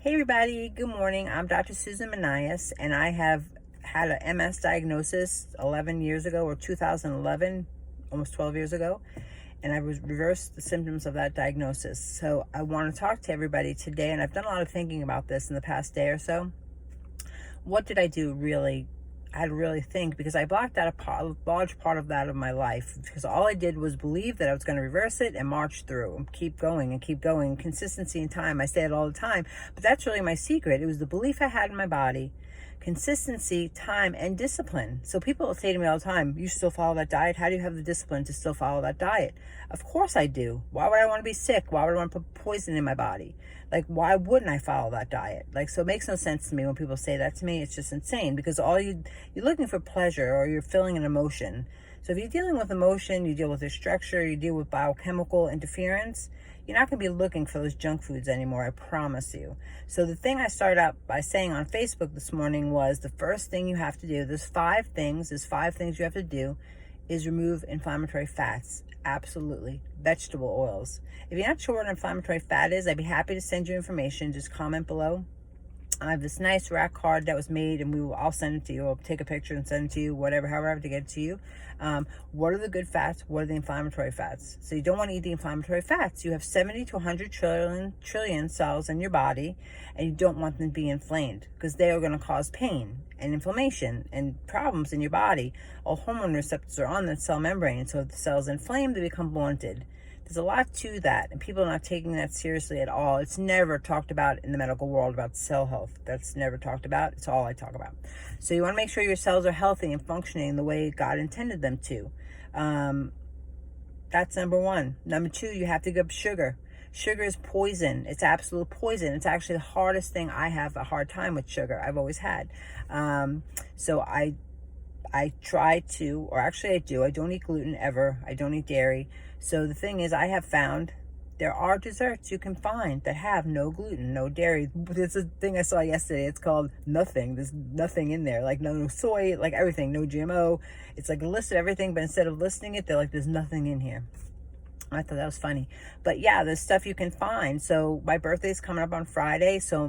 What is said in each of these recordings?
Hey everybody, good morning. I'm Dr. Susan Manias, and I have had a MS diagnosis 11 years ago, or 2011, almost 12 years ago, and I reversed the symptoms of that diagnosis. So I want to talk to everybody today, and I've done a lot of thinking about this in the past day or so. What did I do really? I had to really think, because I blocked out a large part of that of my life, because all I did was believe that I was going to reverse it and march through and keep going and keep going. Consistency and time. I say it all the time, but that's really my secret. It was the belief I had in my body, consistency, time, and discipline. So people say to me all the time, you still follow that diet? How do you have the discipline to still follow that diet? Of course I do. Why would I want to be sick? Why would I want to put poison in my body? Like, why wouldn't I follow that diet? Like, so it makes no sense to me when people say that to me. It's just insane, because you're looking for pleasure, or you're feeling an emotion. So if you're dealing with emotion, you deal with the structure, you deal with biochemical interference, you're not going to be looking for those junk foods anymore, I promise you. So the thing I started out by saying on Facebook this morning was, the first thing you have to do, there's five things you have to do, is remove inflammatory fats. Absolutely. Vegetable oils. If you're not sure what an inflammatory fat is, I'd be happy to send you information. Just comment below. I have this nice rack card that was made, and I'll send it to you. I'll take a picture and send it to you, whatever, however I have to get it to you. What are the good fats? What are the inflammatory fats? So you don't want to eat the inflammatory fats. You have 70 to 100 trillion cells in your body, and you don't want them to be inflamed, because they are going to cause pain and inflammation and problems in your body. All hormone receptors are on the cell membrane, so if the cell's inflamed, they become blunted. There's a lot to that, and people are not taking that seriously at all. It's never talked about in the medical world about cell health. That's never talked about. It's all I talk about. So you want to make sure your cells are healthy and functioning the way God intended them to. That's number one. Number two, you have to give up sugar. Sugar is poison. It's absolute poison. It's actually the hardest thing. I have a hard time with sugar. I've always had. So I try to, or actually I do. I don't eat gluten ever. I don't eat dairy. So the thing is, I have found there are desserts you can find that have no gluten, no dairy. There's a thing I saw yesterday. It's called nothing. There's nothing in there. Like no soy, like everything, no GMO. It's like a list of everything, but instead of listing it, they're like, there's nothing in here. I thought that was funny. But yeah, there's stuff you can find. So my birthday's coming up on Friday. So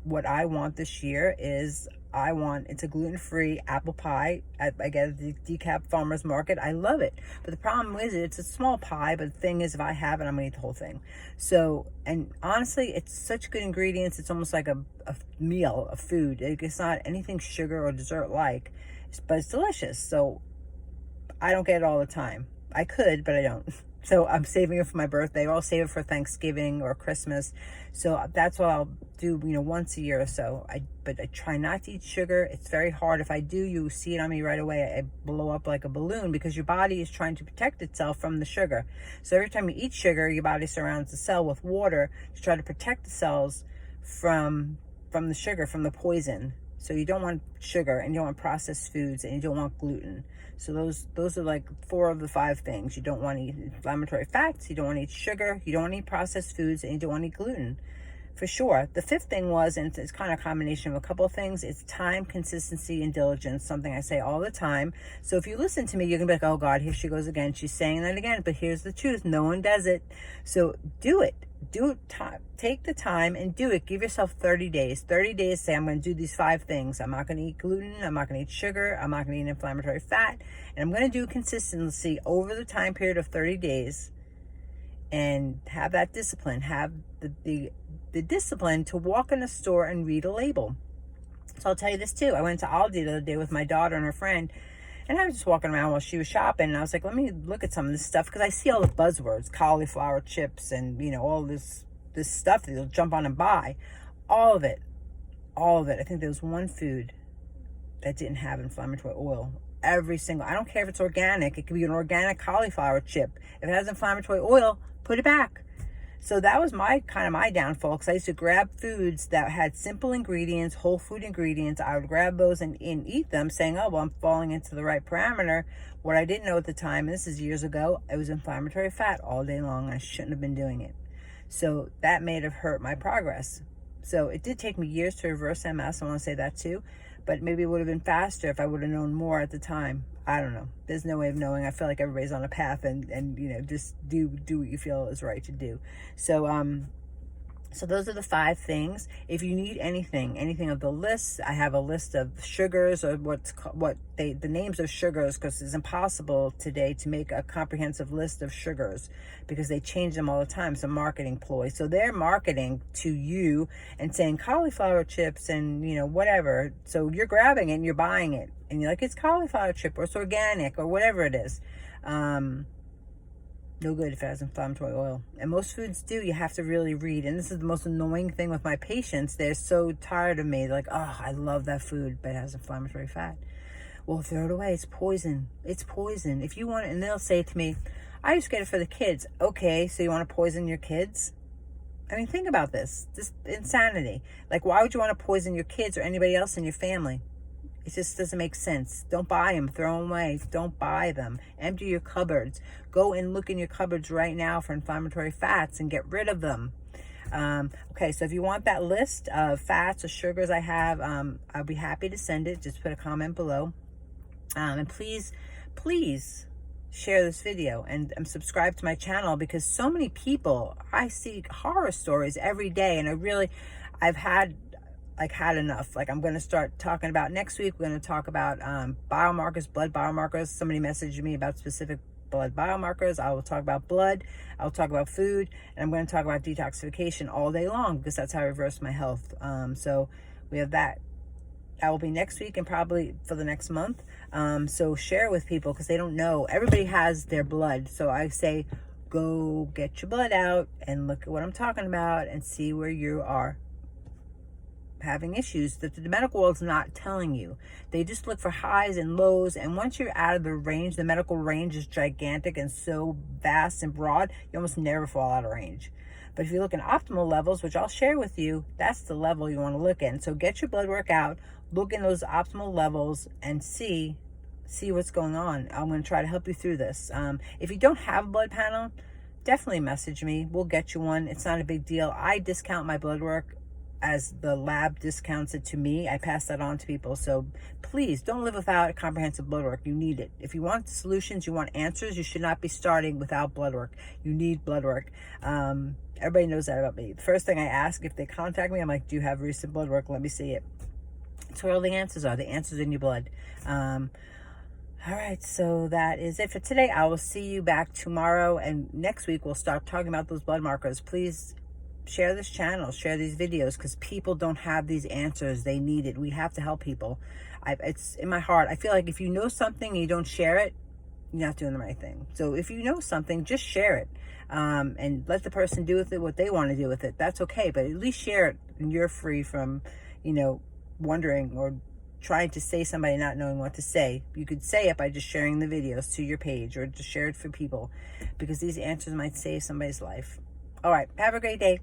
what I want this year is, it's a gluten-free apple pie. I get at the DeKalb Farmers Market. I love it. But the problem is, it's a small pie. But the thing is, if I have it, I'm going to eat the whole thing. So, and honestly, it's such good ingredients. It's almost like a meal, a food. It's not anything sugar or dessert-like, but it's delicious. So I don't get it all the time. I could, but I don't. So I'm saving it for my birthday, or I'll save it for Thanksgiving or Christmas. So that's what I'll do, once a year or so. But I try not to eat sugar. It's very hard. If I do, you see it on me right away. I blow up like a balloon, because your body is trying to protect itself from the sugar. So every time you eat sugar, your body surrounds the cell with water to try to protect the cells from the sugar, from the poison. So you don't want sugar, and you don't want processed foods, and you don't want gluten. So those are like 4 of the 5 things. You don't want to eat inflammatory fats, you don't want to eat sugar, you don't want to eat processed foods, and you don't want to eat gluten. For sure. The 5th thing was, and it's kind of a combination of a couple of things, it's time, consistency, and diligence, something I say all the time. So if you listen to me, you're going to be like, oh God, here she goes again. She's saying that again. But here's the truth. No one does it. So do it. Take the time and do it. Give yourself 30 days. 30 days, say, I'm going to do these 5 things. I'm not going to eat gluten. I'm not going to eat sugar. I'm not going to eat inflammatory fat. And I'm going to do consistency over the time period of 30 days. And have that discipline. Have the discipline to walk in a store and read a label. So I'll tell you this too. I went to Aldi the other day with my daughter and her friend, and I was just walking around while she was shopping, and I was like, let me look at some of this stuff, because I see all the buzzwords, cauliflower chips, and all this stuff that you'll jump on and buy. All of it. I think there was one food that didn't have inflammatory oil. I don't care if it's organic. It could be an organic cauliflower chip. If it has inflammatory oil, put it back. So that was my downfall, because I used to grab foods that had simple ingredients, whole food ingredients. I would grab those and eat them, saying, oh, well, I'm falling into the right parameter. What I didn't know at the time, and this is years ago, it was inflammatory fat all day long, and I shouldn't have been doing it. So that may have hurt my progress. So it did take me years to reverse MS. I want to say that too. But maybe it would have been faster if I would have known more at the time. I don't know. There's no way of knowing. I feel like everybody's on a path, and just do what you feel is right to do. So So those are the 5 things. If you need anything of the list, I have a list of sugars, or the names of sugars, because it's impossible today to make a comprehensive list of sugars because they change them all the time. It's a marketing ploy. So they're marketing to you and saying cauliflower chips and, you know, whatever. So you're grabbing it and you're buying it and you're like, it's cauliflower chip or it's organic or whatever it is. No good if it has inflammatory oil. And most foods do. You have to really read. And this is the most annoying thing with my patients. They're so tired of me. They're like, oh, I love that food, but it has inflammatory fat. Well, throw it away. It's poison. It's poison. If you want it, and they'll say to me, I just get it for the kids. Okay, so you want to poison your kids? I mean, think about this. This insanity. Like, why would you want to poison your kids or anybody else in your family? It just doesn't make sense. Don't buy them. Throw them away. Don't buy them. Empty your cupboards. Go and look in your cupboards right now for inflammatory fats and get rid of them. Okay, so if you want that list of fats or sugars I have, I'll be happy to send it. Just put a comment below. And please share this video and subscribe to my channel, because so many people, I see horror stories every day, and I've had enough. Like, I'm going to start talking about next week. We're going to talk about biomarkers, blood biomarkers. Somebody messaged me about specific blood biomarkers. I will talk about blood. I'll talk about food, and I'm going to talk about detoxification all day long, because that's how I reverse my health. So we have that. That will be next week and probably for the next month. So share with people, because they don't know. Everybody has their blood. So I say, go get your blood out and look at what I'm talking about and see where you are having issues that the medical world's not telling you. They just look for highs and lows, and once you're out of the range, the medical range is gigantic and so vast and broad, you almost never fall out of range. But if you look in optimal levels, which I'll share with you, that's the level you want to look in. So get your blood work out, look in those optimal levels, and see what's going on. I'm going to try to help you through this. If you don't have a blood panel, definitely message me. We'll get you one. It's not a big deal. I discount my blood work as the lab discounts it to me. I pass that on to people. So please don't live without a comprehensive blood work. You need it. If you want solutions, you want answers, you should not be starting without blood work. You need blood work. Everybody knows that about me. The first thing I ask if they contact me, I'm like, do you have recent blood work? Let me see it. That's where all the answers are. The answers in your blood. All right, so that is it for today. I will see you back tomorrow, and next week we'll start talking about those blood markers. Please share this channel, share these videos, because people don't have these answers. They need it. We have to help people. It's in my heart. I feel like if you know something and you don't share it, you're not doing the right thing. So if you know something, just share it, and let the person do with it what they want to do with it. That's okay, but at least share it, and you're free from, wondering or trying to say somebody not knowing what to say. You could say it by just sharing the videos to your page, or just share it for people, because these answers might save somebody's life. All right, have a great day.